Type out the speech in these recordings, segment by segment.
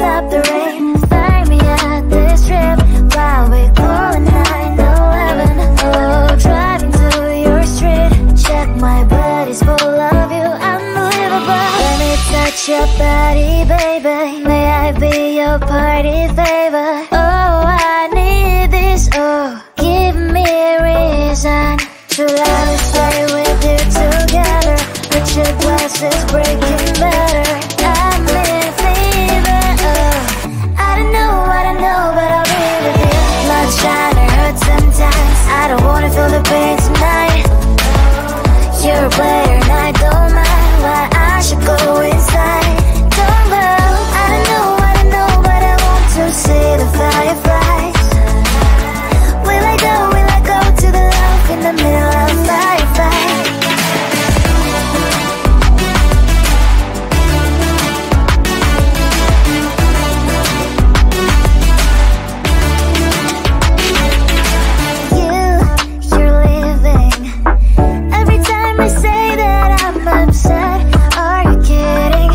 stop the rain. Find me at this trip while we going 9/11. Oh, driving to your street. Check my body's full of you, unbelievable. Let me touch your body, baby. May I be your party favor? Oh, I need this. Oh, give me a reason to let me stay with you together. Put your glasses breaking better. I'm in fever. Oh, I don't know, but I'll be with you. Blood shine, it hurts sometimes. I don't wanna feel the pain tonight. You're a player and I don't mind why I should go inside. Don't go. I don't know, but I want to see the fireflies. Will I go to the love in the middle of firefight? You're leaving. Every time I say that I'm upset, are you kidding?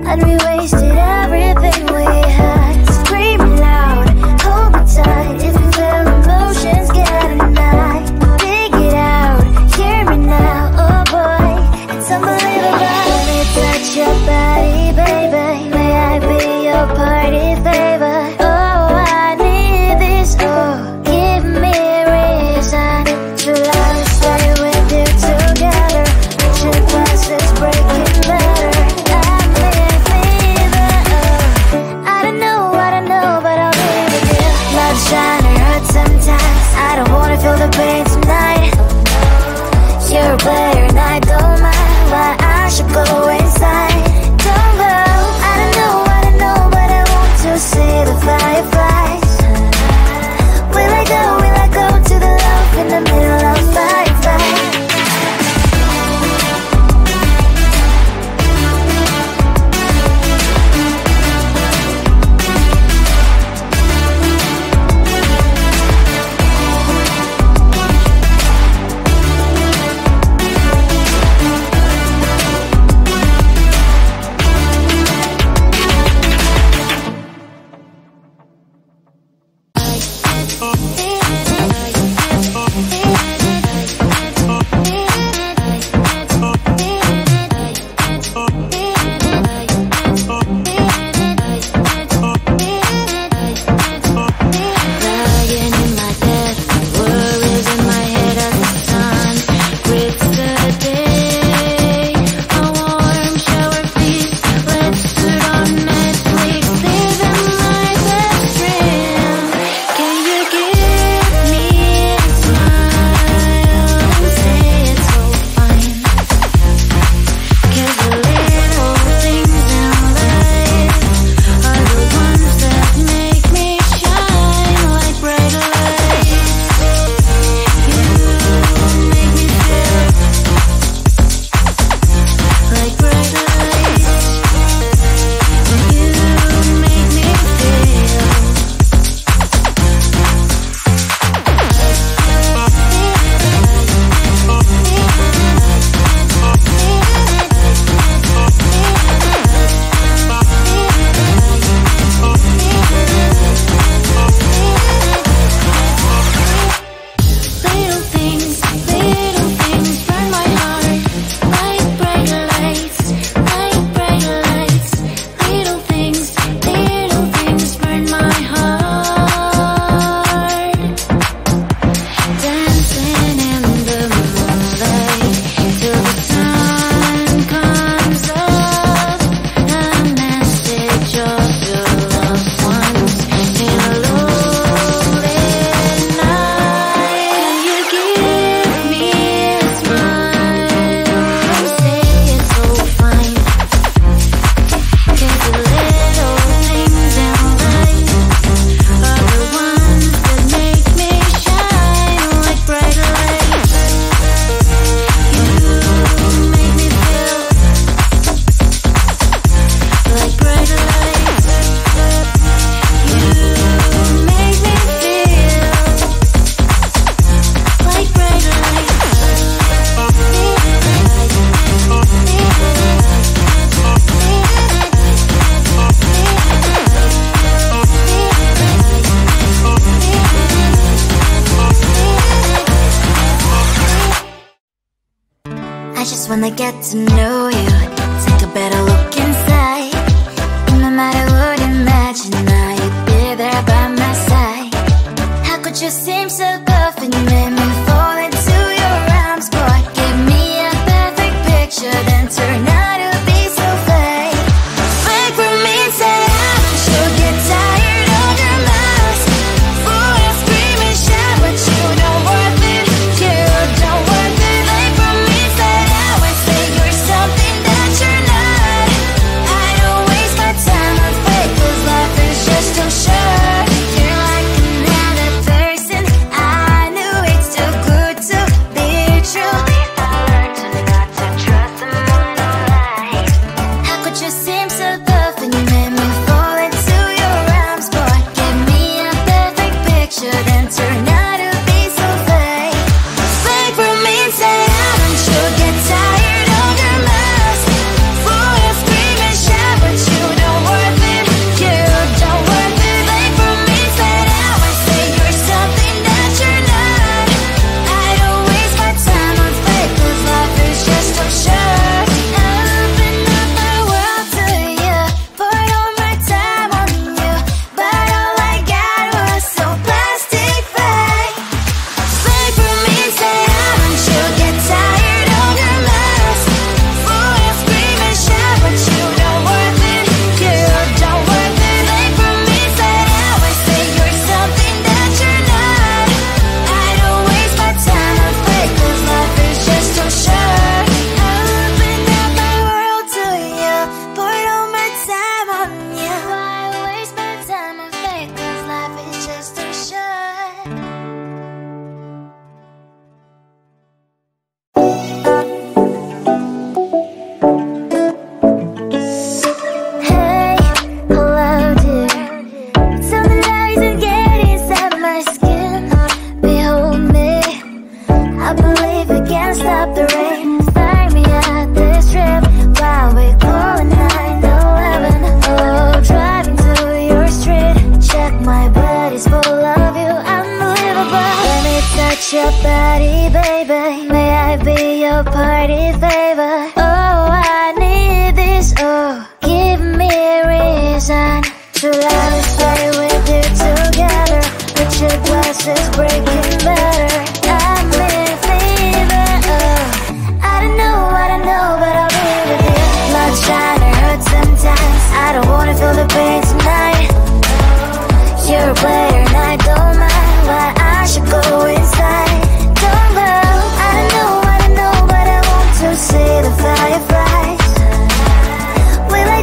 And we wasted everything we had. Screaming loud, hold me tight. If you feel emotions getting high, dig it out, hear me now. Oh boy, it's unbelievable. Let me touch your body, baby. May I be your party favor? Oh, I need this. Oh, give me a reason to let me stay with you together. Put your glasses breaking better. I'm in fever. Oh, I don't know, but I'll be with you. Blood shine, it hurts sometimes. I don't wanna feel the pain tonight. You're a player and I don't mind why I should go inside. Don't go. I don't know, but I want to see the fireflies. Will I go to the love in the middle of firefight? when I get to know you. Take a better look inside. No matter what, imagine now you'd be there by my side. How could you seem so good when you made me fall into your arms, boy? Give me a perfect picture, then turn out to be so fake. Fake for me, say I should get tired of your mask. Fool, you scream and shout, but you don't worth it. You don't worth it. Fake for me, say I would say you're something that you're not. I don't waste my time on fake, 'cause life is just too short. You're like another person. I knew it's too good to be true. I learned to not to trust someone alive. How could you seem so good when you made me fall into your arms, boy? Give me a perfect picture, then turn out to be so fake. Fake for me, say I should get tired of your mask. Fool, you scream and shout, but you don't worth it. You don't worth it. Fake for me, say I would say you're something that you're not. I don't waste my time on fake, 'cause life is just too short. Open up my world to you, poured all my time on you, but all I got was so plastic fake. Fake for me, say I should get tired of your mask. Fool, you scream and shout, but you don't worth it. You don't worth it. Fake for me, say I would say you're something that you're not. I don't waste my time on fake, 'cause life is just too short. Open up my world to you, poured all my time on you. Why waste my time on fake, 'cause life is just too short. Hey, hello dear. Tell me lies and get inside my skin. Behold me, I believe we can't stop the rain. Start me at this trip while we call it 9/11. Oh, driving to your street, check my body's full of you, unbelievable. Let me touch your body, baby. May I be your party favor? Oh, I need this. Oh, give me a reason to love, stay with you together. Put your glasses breaking better. I'm in fever. Oh, I don't know, but I'll be with you. Blood shine, it hurts sometimes. I don't wanna feel the pain tonight. You're a player and I don't mind, but I should go inside. Don't go. I don't know, but I want to see the fireflies. Will I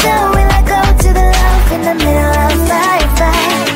go to the love in the middle of firefight?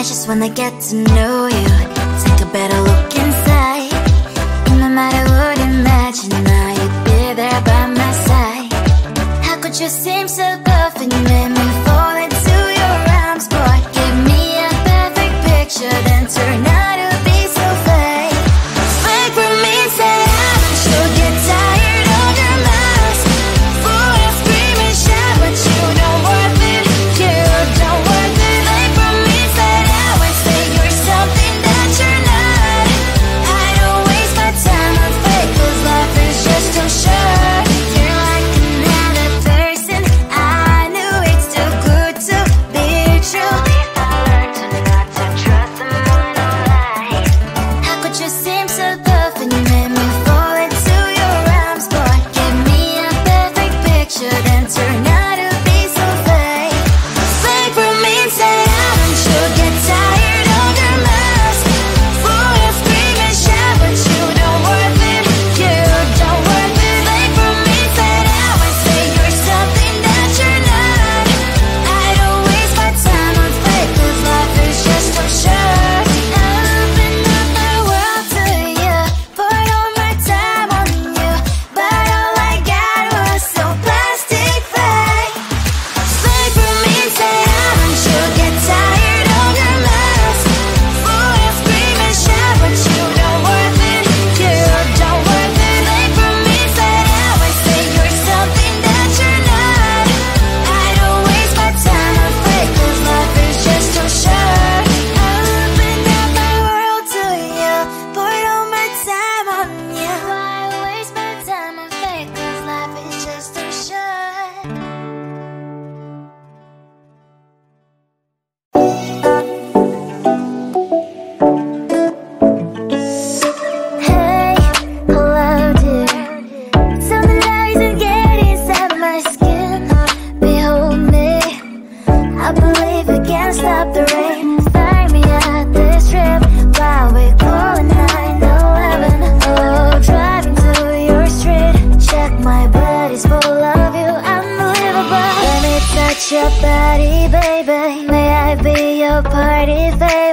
just wanna get to know you. Take a better look inside. No matter what, imagine now you'd be there by my side. How could you seem so perfect? You made me fall into your arms, boy. Give me a perfect picture, then turn out to be so fake. Fake for me, say you'll get tired of your mask. Full of scream and shout, but you don't worth it. You don't worth it. Fake for me, say you're something that you're not. I don't waste my time on fake, 'cause life is just too short. You're like another person. I knew it's too good to be true. I learned to not to trust someone no lie. How could you seem so perfect? You made me fall into your arms, boy. Give me a perfect picture, then turn out to be so fake. Fake for me, say you'll get tired of your mask. Full of scream and shout, but you don't worth it. You don't worth it. Fake for me, say you're something that you're not. I don't waste my time on fake, 'cause life is just too short. I open up my world to you, poured all my time on you, but all I got was so plastic fake. Fake for me, say you'll get tired of your mask. Full of scream and shout, but you don't worth it. You don't worth it. Fake for me, say you're something that you're not. I don't waste my time on fake, 'cause life is just too short. I opened up my world to you, poured all my time on you. Why waste my time on fake, 'cause life is just too short. Hey, hello dear. Something that isn't getting inside my skin. Behold me. I believe we can't stop the rain. Find me at this trip while we call it 9/11. Oh, driving to your street. Check my body's full of you. Unbelievable. Let me touch your body, baby. May I be your party favor?